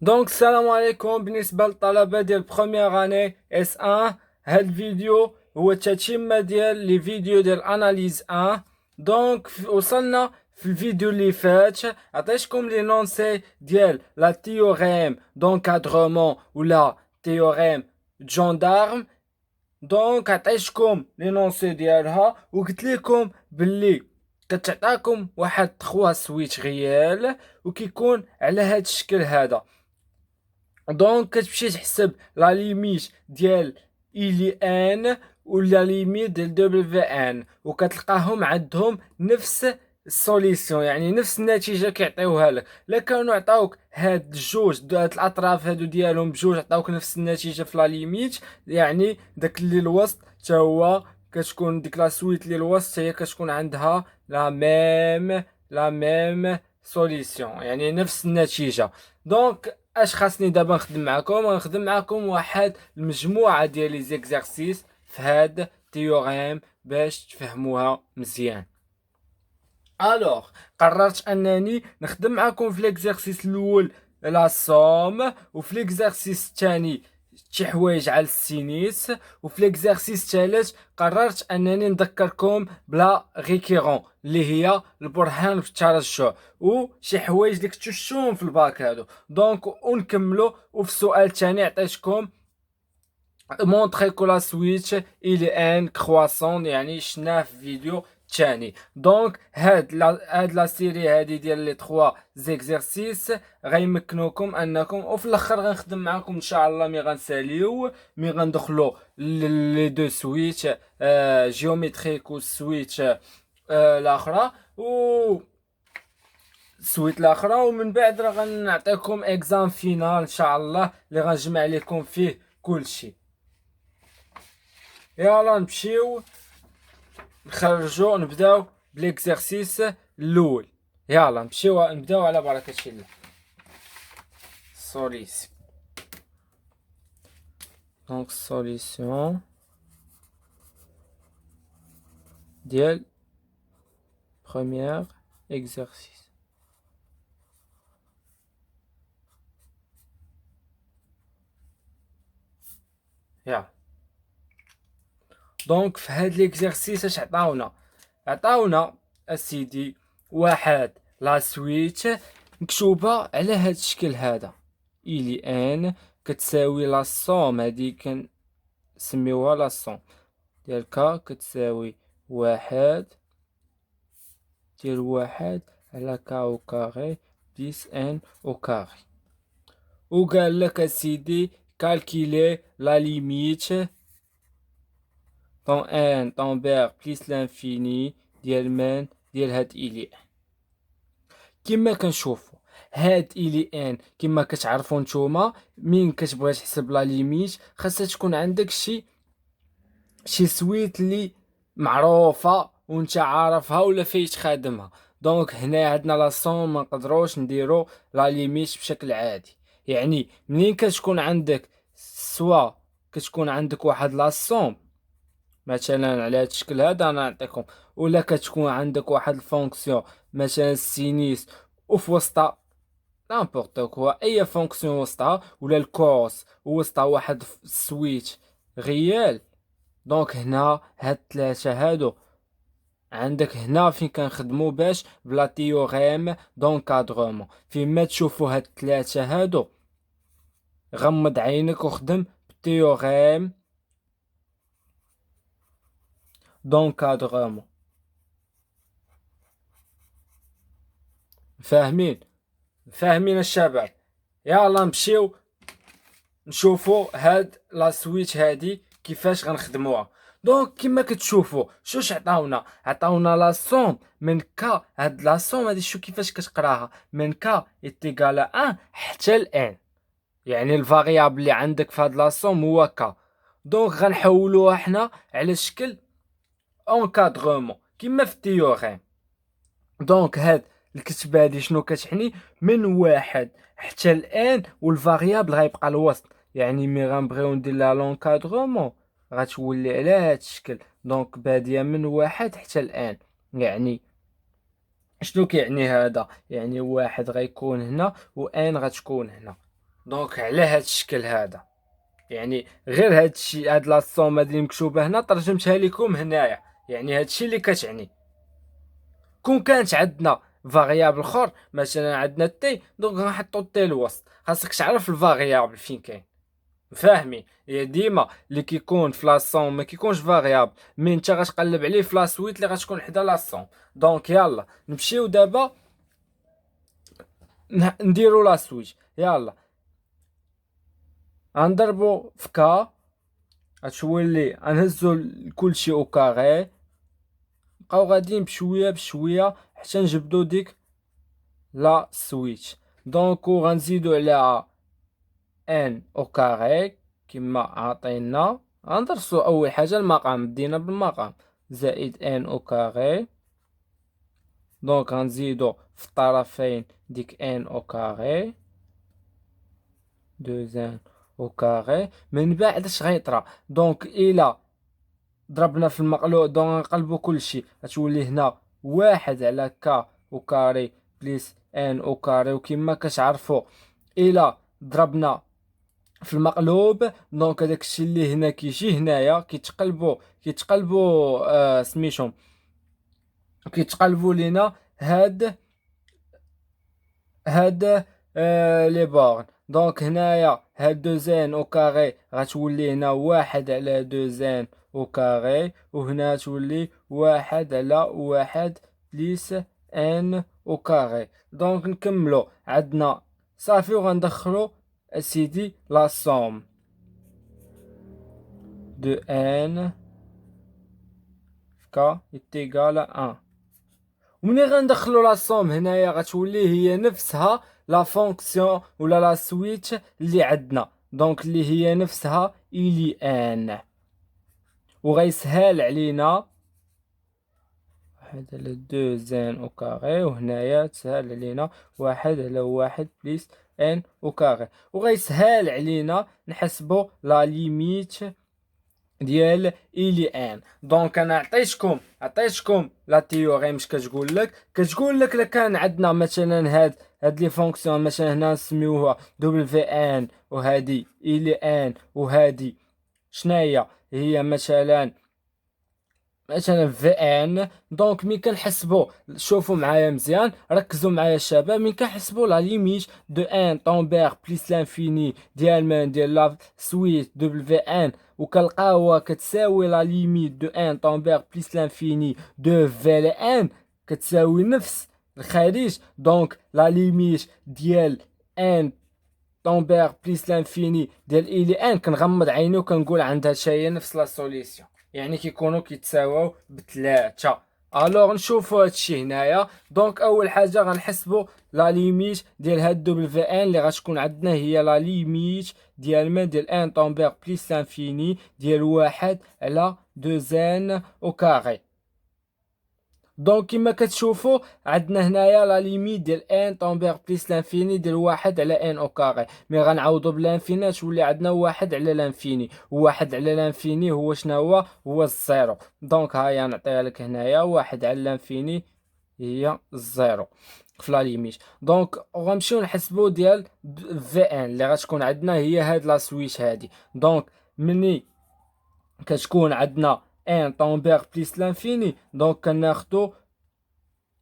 دونك السلام عليكم. بالنسبة للطلبة ديال بروميير اني اس 1، هاد الفيديو هو تتمة ديال لي فيديو ديال اناليز 1. وصلنا في الفيديو اللي فات، عطيتكم لي نونسي ديال لا تيوريم دونكادرومون ولا تيوريم جوندارم. عطيتكم لي نونسي ديالها وقلت لكم باللي كتعطاكم واحد 3 سويتش غيال وكيكون على هاد الشكل هذا. كتمشي تحسب لا ليميت ديال إلي ان ولا ليميت ديال دبليو ان وكتلقاهم عندهم نفس السوليسيون، يعني نفس النتيجه كيعطيوها لك. لا كانوا عطاوك هاد الجوج هاد الاطراف هادو ديالهم بجوج عطاوك نفس النتيجه في لا ليميت، يعني داك اللي الوسط حتى هو كتكون ديك لا سويت اللي الوسط هي كتكون عندها لا ميم سوليسيون، يعني نفس النتيجه. اش خاصني دابا نخدم معكم؟ غنخدم معكم واحد المجموعه ديال لي زيكزارسيس في هاد تيوريم باش تفهموها مزيان. الوغ قررت انني نخدم معكم في ليكزارسيس الاول لا سوم، وفي ليكزارسيس الثاني شي حوايج على السينيس، وفي ليكزارسيس الثالث قررت انني نذكركم بلا ريكيرون اللي هي البرهان في الترجع وشي حوايج اللي كنتو شفتوهم في الباك هادو. ونكملوا. وفي السؤال الثاني عطيتكم مونطري كو لا سويتش الى ان كرواسون، يعني شفناه في فيديو تاني. هاد لا سيري هادي ديال لي 3 زيكزارسيس غيمكنوكم انكم، وفي الاخر غنخدم معاكم ان شاء الله مي غنساليو مي غندخلو لي دو سويتش جيومتريك والسويتش الاخرى السويت الاخرى، ومن بعد راه غنعطيكم اكزام فينال ان شاء الله اللي غنجمع لكم فيه كلشي. يلا نمشيو نخرجو نبداو بليكزارسيس الاول. يلا نبداو على بركة الله. سوليس سوليسيون ديال بروميير اكزارسيس. يلا في هاد ليكزارسيس اش عطاونا اسيدي واحد لا سويت مكتوبة على هاد الشكل هذا إلي ان كتساوي لا صوم، هادي كنسميوها لا صوم ديال كا كتساوي واحد ديال واحد على كا او كاري بليس ان او كاري. وقال لك اسيدي كالكيلي لا ليميت طون ان طون بير بليس لانفيني ديال هاد إلي. كما كنشوفو هاد إلي ان كما كتعرفو نتوما من كتبغي تحسب لا ليميت خاصها تكون عندك شي سويت اللي معروفه وانت عارفها ولا فايت خادمها. هنا عندنا لا صوم ما نقدروش نديرو لا ليميت بشكل عادي. يعني منين كتكون عندك سوا كتكون عندك واحد لا صوم مثلا على هذا الشكل هذا انا نعطيكم، ولا كتكون عندك واحد الفونكسيون مثلا السينيس وفي وسطها نامبورط كوا اي فونكسيون وسطها، ولا الكوس وسطها واحد السويتش غيال. هنا هاد الثلاثه هادو عندك هنا فين كنخدمو باش بلا تيوريم دونكادرومون. فين ما تشوفو هاد الثلاثه هادو غمض عينك وخدم بتيوريم دونكادرومون. فاهمين الشباب؟ يلا نمشيو نشوفو هاد لا سويتش هادي كيفاش غنخدموها. كما كتشوفوا شوش عطاونا لا سوم من كا. هاد لا سوم هادي شو كيفاش كتقراها؟ من كا يتيكالا ان حتى لان، يعني الفاريابل اللي عندك في هاد لا سوم هو كا. غنحولوها حنا على شكل انكادرومون كما في التيوريم. هاد الكتبه هادي شنو كتعني؟ من واحد حتى الان والفاريابل غيبقى الوسط، يعني مي غنبغيو ندير لها لونكادرومون غتولي على هاد الشكل. باديه من واحد حتى الان. يعني شنو كيعني هذا؟ يعني واحد غيكون هنا وان غتكون هنا. دونك على هاد الشكل هذا، يعني غير هاد الشيء، هاد لاصوم هاد اللي مكتوبه هنا ترجمتها لكم هنايا، يعني هاد الشيء اللي كتعني. كون كانت عندنا فاريابل اخر، مثلا عندنا تي، دونك غنحطو تي الوسط. خاصك تعرف الفاريابل فين كاين، فاهمين؟ هي ديما اللي كيكون في لاصوم ما كيكونش فاريابل، مي انت غتقلب عليه في لاسويت اللي غتكون حدا لاصوم. دونك يلا نمشيو دابا نديرو لاسويت. يلا غنضربو في كا، غتولي غنهزو كلشي او كاري، نبقاو غاديين بشويه بشويه حتى نجبدو ديك لا سويتش. دونك غنزيدو عليها ان او كاري كما عطينا. غندرسو اول حاجه المقام، بدينا بالمقام، زائد ان او كاري. دونك غنزيدو في الطرفين ديك ان او كاري، دو ان او كاري. من بعد اش غيطرا؟ دونك الى ضربنا في المقلوب، دونك نقلبو كلشي، غتولي هنا واحد على كا او كاري بليس ان او كاري. وكما كتعرفو الى ضربنا في المقلوب، دونك هداك الشيء اللي هنا كيجي هنايا كيتقلبو سميتهم، كيتقلبو لينا هاد لي بورن. دونك هنايا هاد دو زين او كاري غتولي هنا واحد على دو زين او كاري، وهنا تولي واحد على واحد بليس ان او كاري. دونك نكملو عندنا صافي، وغندخلو اسيدي لا سوم دو ان كا يتيغال ان. ومني غندخلو لا سوم هنايا غتولي هي نفسها لا فونكسيون ولا لا سويتش اللي عندنا، دونك اللي هي نفسها الي ان. وغيسهل علينا واحد على دو زين او كاري، وهنايا تسهل علينا واحد على واحد بليس ان او كاري. وغيسهل علينا نحسبو لا ليميت ديال الي ان. دونك انا عطيتكم لا تيوريم. اش كتقول لك لا كان عندنا مثلا هاد لي فونكسيون، مثلا هنا نسميوها دبل في ان، وهادي الي ان، وهادي شناهي هي مثلا في ان. دونك ملي كنحسبوا، شوفوا معايا مزيان، ركزوا معايا الشباب، ملي كنحسبوا لا ليميت دو ان طومبير بليس لانفيني ديال لا سويت دبل في ان، وكنلقاوها كتساوي لا ليميت دو ان طومبير بليس لانفيني دو في ان، كتساوي نفس الخارج. دونك لا ليميت ديال ان طومبير بليس لانفيني ديال الي ان، كنغمض عيني وكنقول عندها شي نفس لا سوليسيون، يعني كيكونوا كيتساواو بثلاثة. الوغ نشوفوا هادشي هنايا. دونك اول حاجه غنحسبوا لا ليميت ديال هاد دبل في ان اللي غتكون عندنا، هي لا ليميت ديال ان طومبير بليس لانفيني ديال واحد على دو زين او كاري. دونك كما كتشوفوا عندنا هنايا لا ليميت ديال ان طومبير بليس لانفيني ديال واحد على ان او كاري. مي غنعوضو بلانفيني تولي عندنا واحد على لانفيني، وواحد على لانفيني هو شنو هو الزيرو. دونك هيا نعطيها لك هنايا واحد على لانفيني هي الزيرو في لا ليميت. دونك غنمشيو نحسبو ديال في ان اللي غتكون عندنا هي هاد لا سويتش هادي. دونك مني كتكون عندنا ان طومبير بليس لانفيني، دونك كناخدو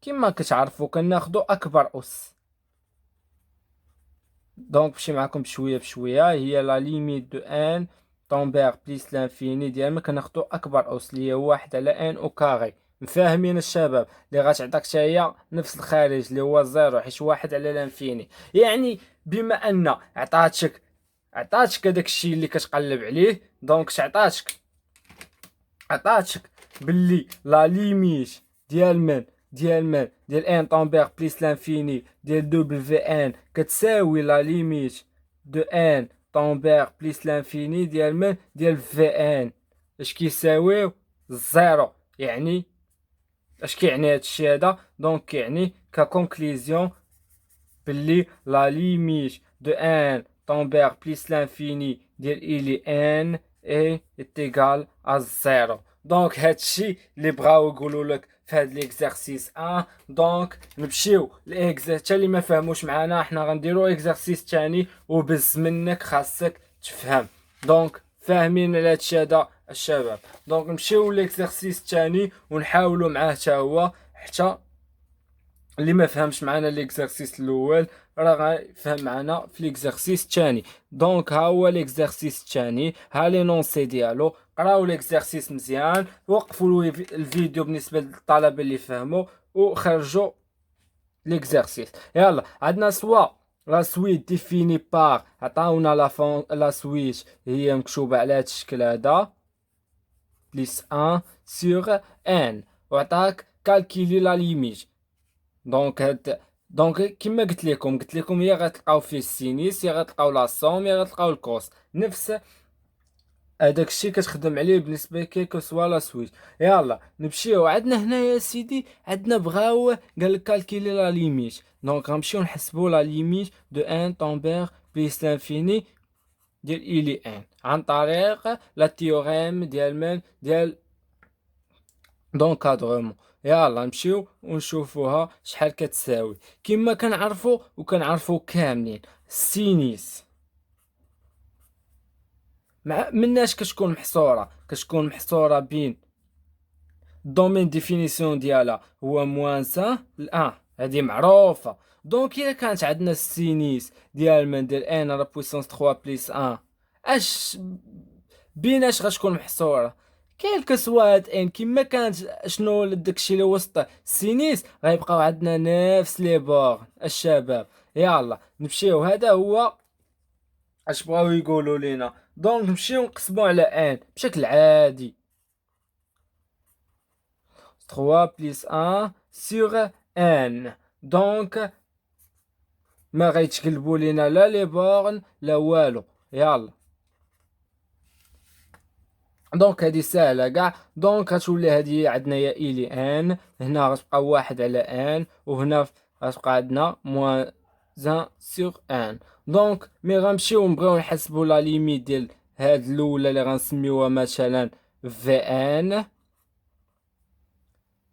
كما كتعرفوا كناخدو اكبر اس. دونك نمشي معكم بشويه بشويه، هي لا ليميت دو ان طومبير بليس لانفيني ديال ما كناخدو اكبر اس اللي هي واحد على ان او كاري. مفاهمين الشباب؟ اللي غتعطيك حتى هي نفس الخارج اللي هو زيرو، حيت واحد على لانفيني. يعني بما ان عطاتك هذاك الشيء اللي كتقلب عليه، دونك عطاتك باللي لا ليميت ديال ان طومبير بليس لانفيني ديال دبل في ان كتساوي لا ليميت دو ان طومبير بليس لانفيني ديال في ان. اش كيساويو؟ زيرو. يعني اش كيعني هادشي هذا؟ دونك كيعني ككونكليزيون باللي لا ليميت دو ان طومبير بليس لانفيني ديال الي ان اي اتيغال ا زيرو. دونك هادشي اللي بغاو يقولوا لك في هاد ليكزارسيس 1. دونك نمشيو حتى اللي ما فهموش معانا حنا غنديرو اكزارسيس تاني وبز منك خاصك تفهم. دونك فاهمين على هادشي هذا الشباب؟ دونك نمشيو ليكزارسيس تاني ونحاولوا معاه حتى هو، حتى اللي ما فهمش معنا ليكزارسيس الاول راه غيفهم معنا في ليكزارسيس الثاني. دونك ها هو ليكزارسيس الثاني، ها لي نونسي ديالو. قراو ليكزارسيس مزيان، وقفوا الفيديو بالنسبه للطلبه اللي فهموا وخرجوا ليكزارسيس. يلا عندنا سوا لا سويت ديفيني بار، عطاونا لا سويت هي مكتوبه على هذا الشكل هذا بليس 1 سور ان، وعطاك كالكيلي لا ليميت. دونك كما قلت لكم يا غتلقاو فيه السينيس، يا غتلقاو لا سوم، يا غتلقاو الكوس. نفس هذاك الشيء كتخدم عليه بالنسبه كيكو سوا لا سويت. يلا نمشيو عندنا هنايا سيدي، عندنا بغاو قال لك كالكيلي لا ليميت. دونك غنمشيو نحسبوا لا ليميت دو ان طومبير بليس لانفيني ديال إلي ان عن طريق لا تيوريم ديال من ديال دونكادرومون. يلا نمشيو ونشوفوها شحال كتساوي. كما كنعرفو كاملين السينيس مناش كتكون محصورة بين الدومين ديفينيسيون ديالها هو موان سان الان، هذه معروفة. دونك الا كانت عندنا السينيس ديال من ديال ان على بويسونس 3 بليس 1، اش بيناش غتكون محصورة كيلكو سوا هاد ان. كيما كانت شنو داكشي اللي وسط السينيس غيبقاو عندنا نفس لي بور الشباب. يلا نمشيو، هذا هو اش بغاو يقولوا لينا. دونك نمشيو نقسموا على ان بشكل عادي، 3 بليس 1 سور ان. دونك ما غيتقلبوا لينا لا لي بورن لا والو. يلا دونك هادي ساهله كاع. دونك غتولي هادي عندنا يا إلي ان، هنا غتبقى واحد على ان، وهنا غتبقى عندنا موان زان سور ان. دونك مي غنمشيو نبغيو نحسبو لا ليميت ديال هاد الاولى اللي غنسميوها مثلا في ان،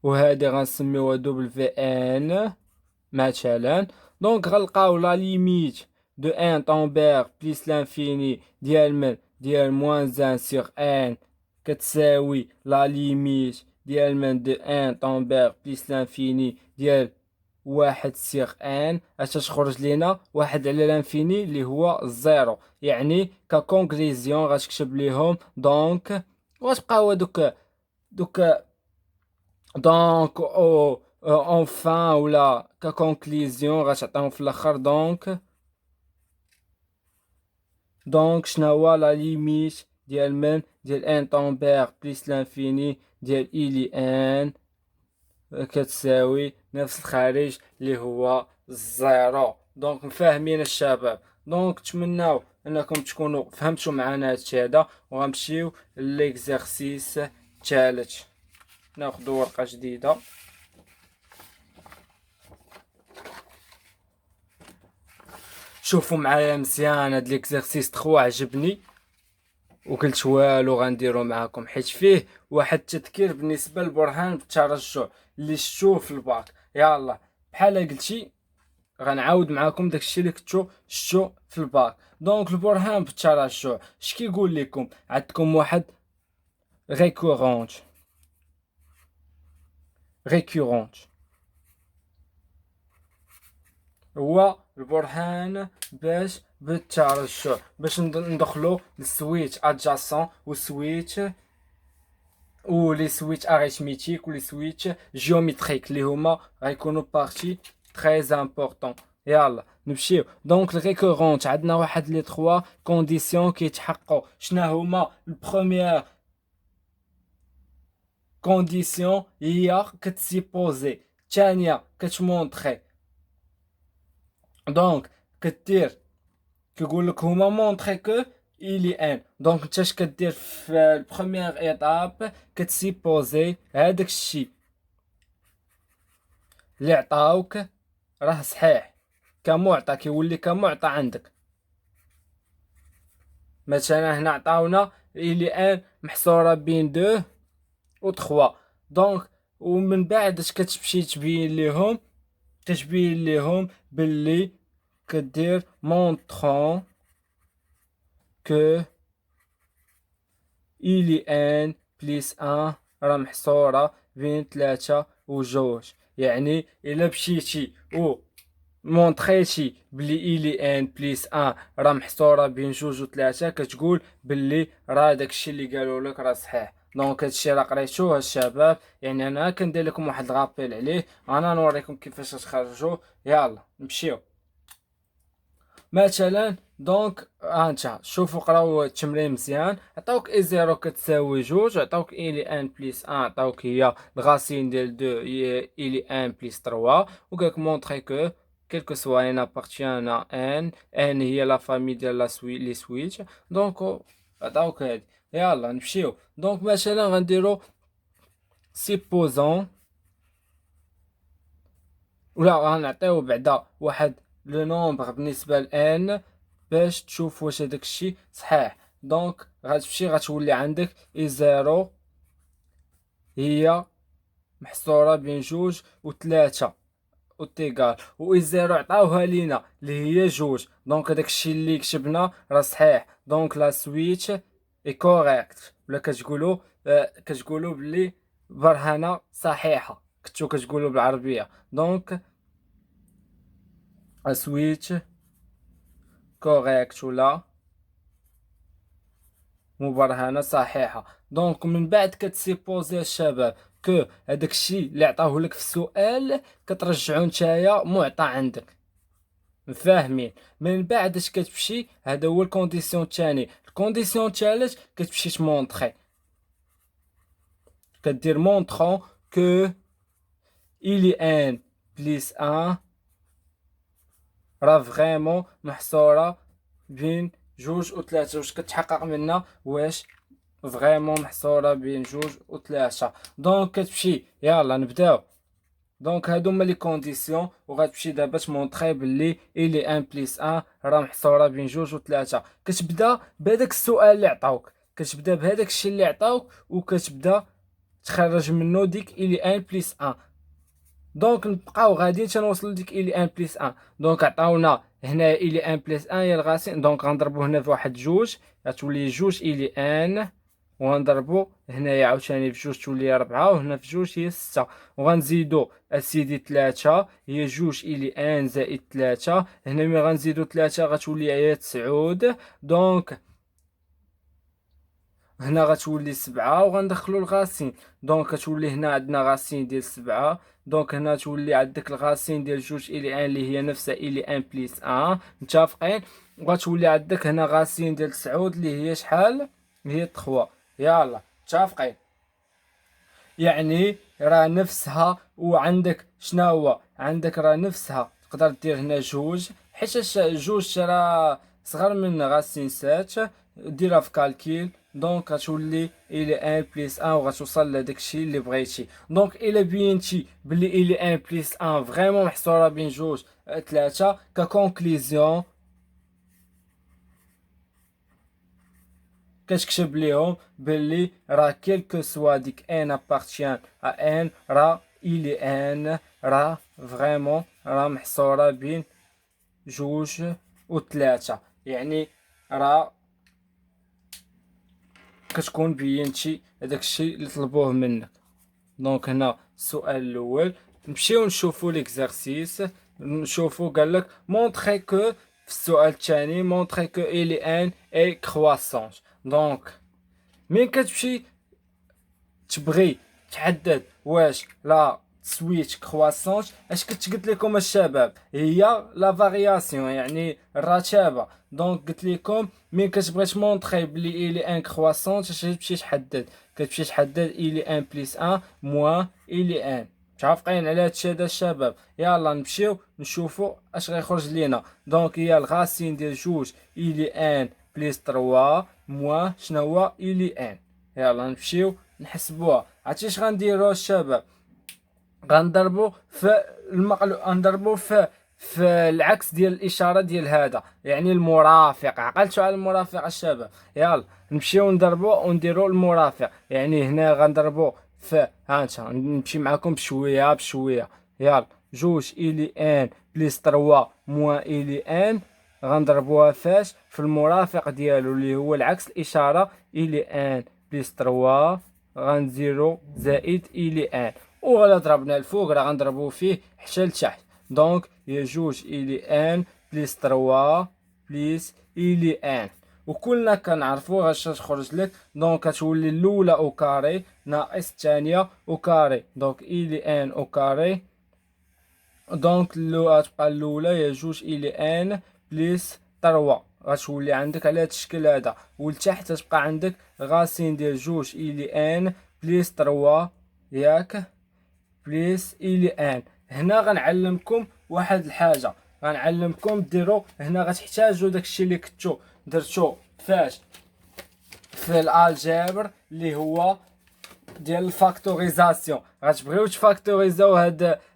وهادي غنسميوها دوبل في ان مثلا. دونك غنلقاو لا ليميت دو ان طومبير بليس لانفيني ديال من ديال موان زان سور ان كتساوي لا ليميت ديال من دو ان طومبير بليس لانفيني ديال واحد سيغ ان. اش تخرج لينا واحد على لانفيني اللي هو الزيرو، يعني ككونكليزيون غتكتب ليهم. دونك وغتبقاو دوك دونك او اونفان ولا ككونكليزيون غتعطيهم في الاخر. دونك شناهو لا ليميت ديال من ديال ان طومبير بليس لانفيني ديال إلي ان كتساوي نفس الخارج اللي هو الزيرو. دونك مفاهمين الشباب؟ دونك نتمناو انكم تكونوا فهمتوا معنا هادشي هذا، وغنمشيو ليكزارسيس الثالث. ناخذ ورقه جديده. شوفوا معايا مزيان هاد ليكزارسيس 3 عجبني وقلت والو غنديرو معاكم، حيت فيه واحد التذكير بالنسبه للبرهان بالترجع اللي شفتوه في الباك. يلا بحال قلتي غنعاود معاكم داكشي اللي كنتو شفتو في الباك. دونك البرهان بالترجع اش كيقول لكم؟ عندكم واحد ريكورونت هو البرهان باش بالترجع، باش ندخلو للسويت ادجاسون وسويت ولي سويت اريثميتيك ولي سويت جيومتريك اللي هما غيكونوا بارتي تري امبورطون. يلا نمشيو. دونك الريكورونت عندنا واحد لي 3 كونديسيون كيتحققوا. شنا هما؟ البروميير كونديسيون هي كتسيبوزي، الثانيه كتمونطري. دونك كدير كيقول لك هما مونطري كو إلي ان. دونك انت اش كدير في البروميير ايطاب؟ كتسيبوزي هذاك الشيء اللي عطاوك راه صحيح كمعطى، كيولي كمعطى عندك. مثلا هنا عطاونا إلي ان محصوره بين 2 و 3. دونك ومن بعد اش كتمشي تبين ليهم باللي كدير montrant que il y ان بليس ان راه محصورة بين 3 و 2. يعني الا مشيتي و مونطريتي بلي إلي ان بليس ان راه محصورة بين 2 و 3، كتقول باللي راه داكشي اللي قالوا لك راه صحيح. دونك هادشي راه قريتوه الشباب، يعني انا كندير لكم واحد الغابيل عليه، انا نوريكم كيفاش تخرجوا. يلا نمشيو. مثلا دونك انت شوفوا قراو التمرين مزيان. عطاوك اي زيرو كتساوي 2، عطاوك الي ان بليس ان عطاوك هي الغاسين ديال 2 هي الي ان بليس 3، وقالك مونطري كو كيلكو سوا ان ابارتيان ا ان هي لا فامي ديال لي سويتش. دونك عطاوك هادي. يلا نمشيو. دونك مثلا غنديرو سيبوزون، ولا غنعطيو بعدا واحد لو نومبر بالنسبه لان باش تشوف واش هداك الشيء صحيح. دونك غتمشي غتولي عندك اي زيرو هي محصوره بين 2 و 3 وتيغال، و اي زيرو عطاوها لينا اللي هي 2. دونك هداك الشيء اللي كتبنا راه صحيح. دونك لا سويتش اي كوريكت، ولا كتقولوا بلي برهنه صحيحه، كنتو كتقولوا بالعربيه. دونك ا سويتش كوريكت ولا مبرهنه صحيحه. دونك من بعد كتسيبوزي الشباب كو هذاك الشيء اللي عطاوه لك في السؤال كترجعو نتايا معطى عندك. فاهمين؟ من بعد اش كتمشي، هذا هو الكونديسيون الثاني. الكونديسيون الثالث كتمشي تمونطري، كدير مونطرون كو إلي ان بليس ان راه فريمون محصوره بين 2 و 3، واش كتحقق منا واش فريمون محصوره بين 2 و 3. دونك كتمشي. يلا نبداو. دونك هادو هما لي كونديسيون، وغتمشي دابا تمونطري باللي إلي ان بليس ان راه محصوره بين 2 و 3. كتبدا بهداك السؤال اللي عطاوك، كتبدا بهداك الشيء اللي عطاوك، وكتبدا تخرج منه ديك إلي ان بليس ان. دونك نبقاو غاديين تنوصلو لديك إلي ان بليس ان. دونك عطاونا هنا إلي ان بليس ان هي الغاسين، دونك غنضربو هنا في واحد 2 غتولي 2 إلي ان، وغنضربو هنايا عاوتاني في 2 تولي 4، وهنا في 2 هي 6، وغنزيدو اسيدي 3 هي 2 إلي ان زائد 3. هنا ملي غنزيدو 3 غتولي هي 9. دونك هنا غتولي 7، وغندخلو الغاسين. دونك كتولي هنا عندنا غاسين ديال 7. دونك هنا تولي عندك الغاسين ديال 2 إلي ان اللي هي نفسها إلي ان بليس ان، متفقين؟ وغتولي عندك هنا غاسين ديال 9 اللي هي شحال؟ هي 3. يلا متفقين؟ يعني راه نفسها. وعندك شنو هو عندك راه نفسها. تقدر دير هنا 2 حيت 2 راه صغر من غاسين 7، ديرها في كالكيل. دونك غتولي الى ان بليس ان، وغتوصل لداك الشيء اللي بغيتي. دونك الا بينتي بلي الى ان بليس ان فريمون محصوره بين 2 3، ككونكليزيون كتكتب ليهم باللي راه كيلكو سوا ديك ان ابارتيان ا ان راه الي ان راه فريمون راه محصوره بين 2 و 3. يعني راه كتكون بينتي هذاك الشيء اللي طلبوه منك. دونك هنا السؤال الاول. نمشيو نشوفو ليكزارسيس. نشوفو قالك مونطري كو في السؤال الثاني مونطري كو الي ان اي كرواسونس. دونك مين كتمشي تبغي تحدد واش لا سويت كرواسونس، اش كنت قلت لكم الشباب هي لا فارياسيون، يعني الرتابه. دونك قلت لكم مين كتبغي تمونطري بلي الي ان كرواسونس اش تمشي تحدد؟ كتمشي تحدد الي ان بليس ان موان الي ان. متفقين على هادشي هذا الشباب؟ يلا نمشيو نشوفو اش غيخرج لينا. دونك هي الغاسين ديال 2 الي ان بليس 3 موان شنو هو الي ان. يلا نمشيو نحسبوها. عرفتي اش غنديرو الشباب؟ غنضربو في غنضربو في العكس ديال الاشاره ديال هذا، يعني المرافق. عقلتوا على المرافق الشباب؟ يلا نمشيو نضربو ونديرو المرافق. يعني هنا غنضربو هانتا نمشي معاكم بشويه بشويه. يلا جوج إلي ان بليس تروا موان إلي ان غنضربوها فاش في المرافق ديالو اللي هو العكس الاشاره. إلي ان بليس تروا غنزيرو زائد إلي ان، ولا ضربنا الفوق راه غنضربو فيه حتى لتحت. دونك هي جوج إلي ان بليس تروا بليس إلي ان، وكلنا كنعرفو اش تخرج لك. دونك كتولي الاولى او كاري ناقص الثانيه او كاري، دونك إلي ان او كاري. دونك غتبقى الاولى هي جوج إلي ان بليس تروا، غتولي عندك على هاد الشكل هذا. ولتحت تبقى عندك غاسين ديال جوج إلي ان بليس تروا ياك بليس إلي ان. هنا غنعلمكم واحد الحاجه، غنعلمكم ديروا هنا. غتحتاجوا داكشي اللي كنتو درتو فاش في الالجبر اللي هو ديال الفاكتوريزاسيون. غتبغيو تفاكتوريزاو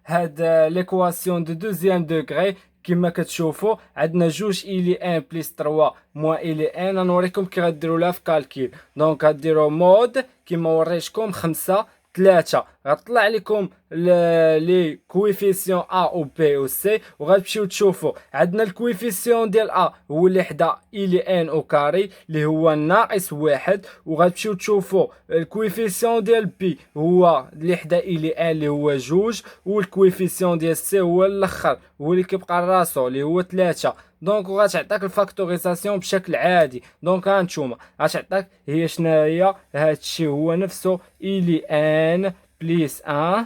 هاد ليكواسيون دو دوزيام دوغري. كما كتشوفوا عندنا جوج إلي ان بليس تروا موان إلي ان. غنوريكم كي غديروا لها في كالكيل. دونك غديروا مود كما وريتكم 5 3، غطلع لكم لي كويفيسيون ا و بي و سي، وغتمشيو تشوفوا عندنا الكويفيسيون ديال ا هو اللي حدا إلي ان او كاري اللي هو ناقص واحد، وغتمشيو تشوفوا الكويفيسيون ديال بي هو اللي حدا إلي ان اللي هو جوج، والكويفيسيون ديال سي هو الاخر هو اللي كيبقى راسو اللي هو 3. دونك غتعطيك الفاكتوريزاسيون بشكل عادي. دونك هانتوما غتعطيك هي شناهي هادشي هو نفسه إلي ان بليس ان.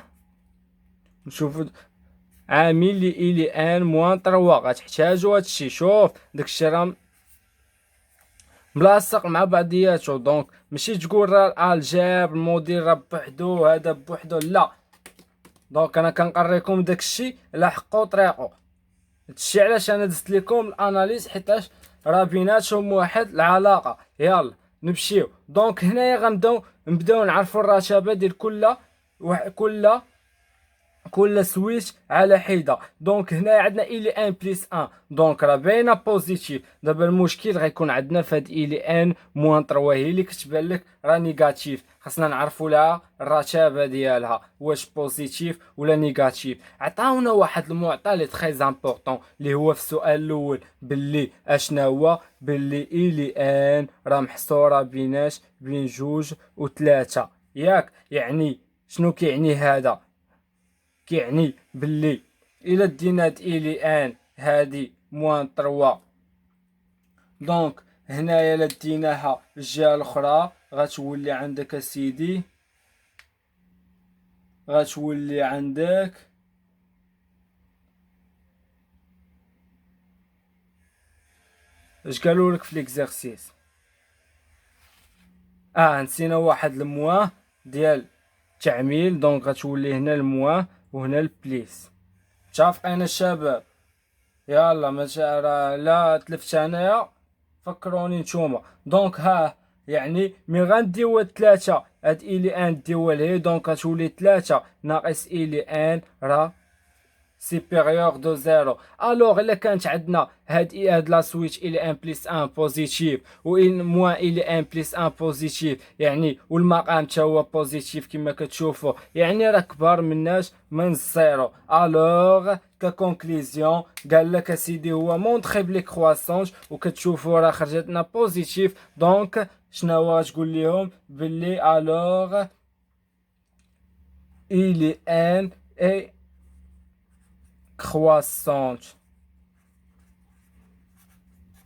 نشوفو عامل لي إلي ان موان تروا. غتحتاجو هادشي. شوف داكشي راه ملاصق مع بعضياتو. دونك ماشي تقول راه الجبر الموديل راه بوحدو هذا بوحدو، لا. دونك انا كنقريكم داكشي على حقو طريقو. هادشي علاش انا دزت لكم الاناليز، حيتاش راه بيناتهم واحد العلاقه. يلا نمشيو. دونك هنايا نبداو نعرفوا الرتابه ديال كل سويتش على حده. دونك هنا عندنا إلي ان بليس ان، دونك راه باينه بوزيتيف. دابا المشكل غيكون عندنا فهاد إلي ان موان تروا هي اللي كتبان لك راه نيجاتيف. خاصنا نعرفوا لها الرتابه ديالها واش بوزيتيف ولا نيجاتيف. عطاونا واحد المعطى اللي تري امبورطون اللي هو في السؤال الاول باللي اشنا هو باللي إلي ان راه محصوره بين جوج و 3 ياك. يعني شنو كيعني هذا؟ كيعني باللي الا دينا هاد إلي ان هادي موان تروا، دونك هنايا الا ديناها الجهه الاخرى غتولي عندك اسيدي، غتولي عندك اش قالوا لك في ليكزارسيس. نسينا واحد المواه ديال التعميل. دونك غتولي هنا المواه وهنا البليس. متفقين الشباب؟ يلا ماشي راه لا تلفت انايا، فكروني نتوما. دونك يعني مي غنديو هاد 3 هاد إلي ان ديوها لهي، دونك غتولي 3 ناقص إلي ان راه سيبيريور دو زيرو. الوغ الا كانت عندنا هاد لا سويتش إلي ان بليس ان بوزيتيف و موان إلي ان بليس ان بوزيتيف، يعني والمقام تا هو بوزيتيف كما كتشوفوا، يعني راه كبر مناش من الزيرو. الوغ ككونكليزيون قال لك اسيدي هو مونطخي بلي كرواسونج، وكتشوفوا راه خرجت لنا بوزيتيف. دونك شناهو تقول لهم باللي الوغ إلي ان اي كرواسونج.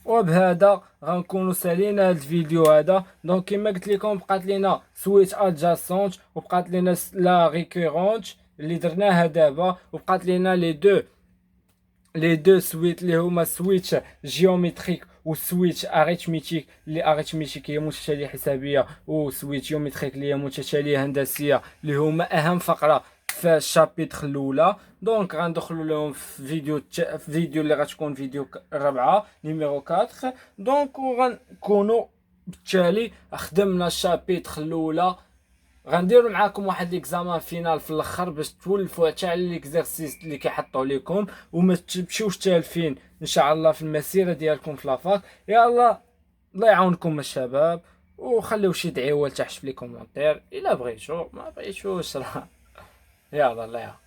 وبهذا غنكونوا سالينا هذا الفيديو هذا. دونك كما قلت لكم بقات لينا سويتش ادجاسونت وبقات لينا لا ريكورونت اللي درناها دابا، وبقات لينا لي دو سويت اللي هما سويتش جيومتريك وسويتش اريتميتيك. اللي اريتميتيك هي متتاليه حسابيه، وسويتش جيومتريك اللي هي متتاليه هندسيه، اللي هما اهم فقره في الشابيتر الاولى. دونك غندخلوا لهم في فيديو اللي غتكون فيديو الرابعه نيميرو 4. دونك وغنكونوا بالتالي خدمنا الشابيتر الاولى. غنديروا معاكم واحد ليكزامان فينال في الاخر باش تولفوا حتى على ليكزارسيس اللي كيحطوا لكم، وما تمشيوش تالفين ان شاء الله في المسيره ديالكم في لافاك. يلا الله يعاونكم الشباب. وخليو شي دعيوه لتحت في لي كومونتير الا بغيتو، ما بغيتوش راه يلا الله يعاون.